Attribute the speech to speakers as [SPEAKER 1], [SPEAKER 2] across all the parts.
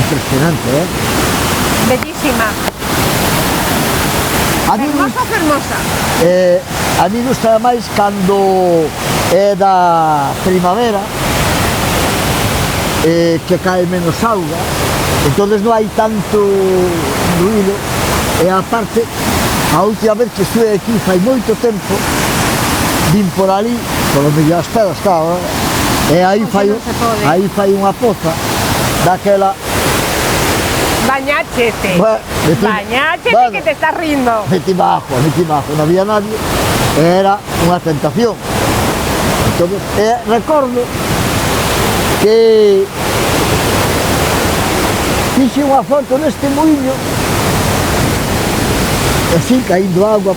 [SPEAKER 1] impresionante,
[SPEAKER 2] Bellísima.
[SPEAKER 1] A mí
[SPEAKER 2] Fermosa, fermosa.
[SPEAKER 1] a mí gusta máis cando é da primavera, que cae menos auga, entonces non hai tanto ruido, e aparte, a última vez que estuve aquí fai moito tempo, vin por ali, polo medio das pedras, claro, e aí fai unha poza daquela.
[SPEAKER 2] Bañáchete. Bañáchete,
[SPEAKER 1] bueno,
[SPEAKER 2] que te estás rindo.
[SPEAKER 1] Metí bajo, non había nadie, era unha tentación. Entonces, recordo que fixe unha foto neste muiño, así, caindo agua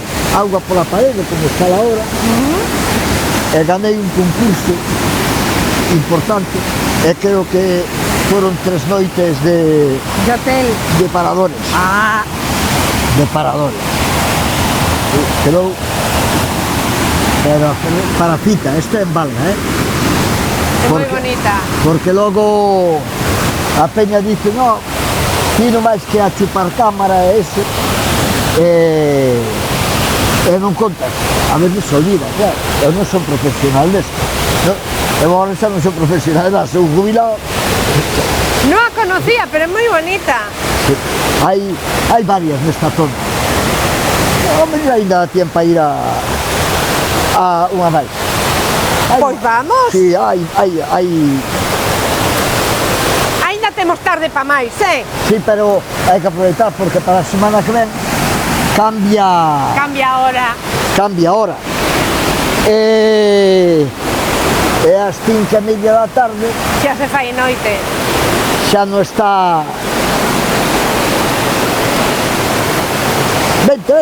[SPEAKER 1] pola parede, como está ahora, e ganei un concurso importante, e creo que foron 3 noites de
[SPEAKER 2] hotel.
[SPEAKER 1] De paradores.
[SPEAKER 2] Ah.
[SPEAKER 1] De paradores. Pero para cita, esta é en Valga,
[SPEAKER 2] É moi bonita.
[SPEAKER 1] Porque logo a peña dice, no, ti non máis que a chupar cámara e eso, e non contas, a veces se olvida, claro, eu non son profesional desto, eu agora xa non son profesional, son jubilado.
[SPEAKER 2] Non a conocía, pero é moi bonita.
[SPEAKER 1] Sí, hai varias nesta zona. Hombre, ainda dá tiempo a ir a unha máis.
[SPEAKER 2] Pois vamos.
[SPEAKER 1] Sí, hai.
[SPEAKER 2] Ainda temos tarde pa máis,
[SPEAKER 1] Sí, pero hai que aproveitar porque para a semana que ven cambia
[SPEAKER 2] Cambia hora.
[SPEAKER 1] E ás 5:30 da tarde
[SPEAKER 2] Xa se fai noite.
[SPEAKER 1] xa non está. Vente.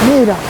[SPEAKER 1] Mira.